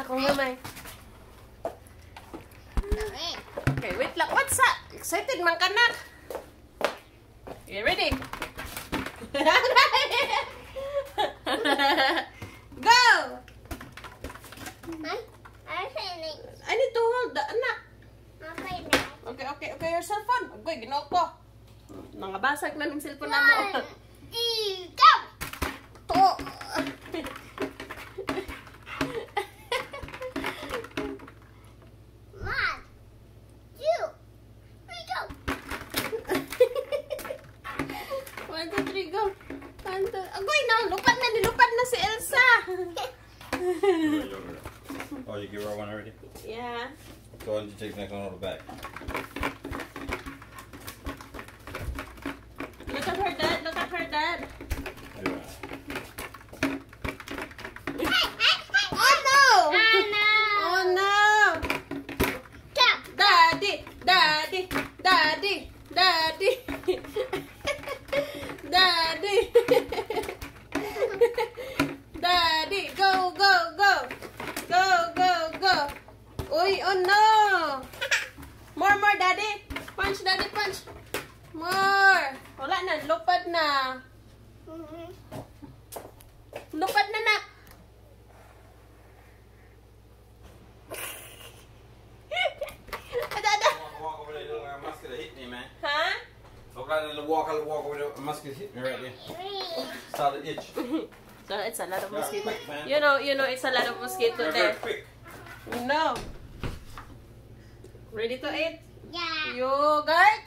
akong gamay. Okay, wait lang. What's up? Excited man ka, nak? You ready? Go! I need to hold the anak. Okay, your cellphone. Agoy, ginawa ko. Nangabasag na ng cellphone na mo. 1, 2, go! To. Agoy na, nilupad na si Elsa. Oh, you give her one already? Yeah. Go ahead and take the next one out of the bag. Look at her dad, look at her dad. Oh no! Oh no! Daddy! Daddy! Daddy! Daddy! Daddy! Daddy! Go, go, go! Go, go, go! Uy, oh no! More, daddy! Punch, daddy, punch! More! Wala na, lupad na. Lupad na, nak! Walk over there, you look like a musket hit me, man. Huh? Look like a walk over there, a musket hit me right there. Solid itch. So it's a lot of Yeah, mosquito. quick, man. You know, it's a lot of mosquito Very, there. very quick. No. Ready to eat? Yeah. Yogurt?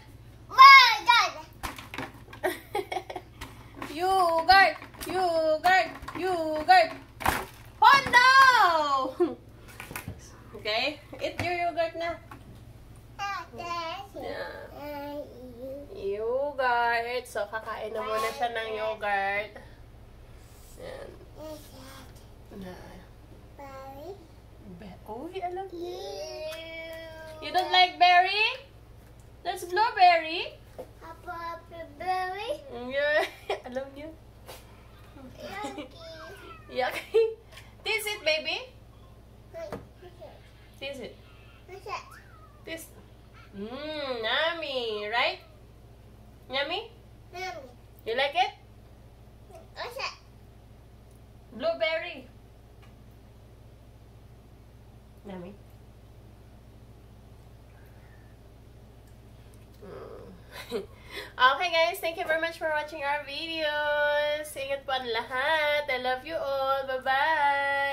My God. Yogurt! Yogurt! Yogurt! Oh no! Okay, eat your yogurt na. Yeah. Yogurt. So, kakain na muna siya ng yogurt. Yan. Uy, alam. You don't like berry? That's blueberry. Berry. Yeah. Alam niyo. Yucky. Taste it, baby. Taste it. Taste. Yummy, right? Yummy? You like it? Blueberry. Yummy. Okay guys, thank you very much for watching our videos. Ingat po ang lahat. I love you all. Bye-bye.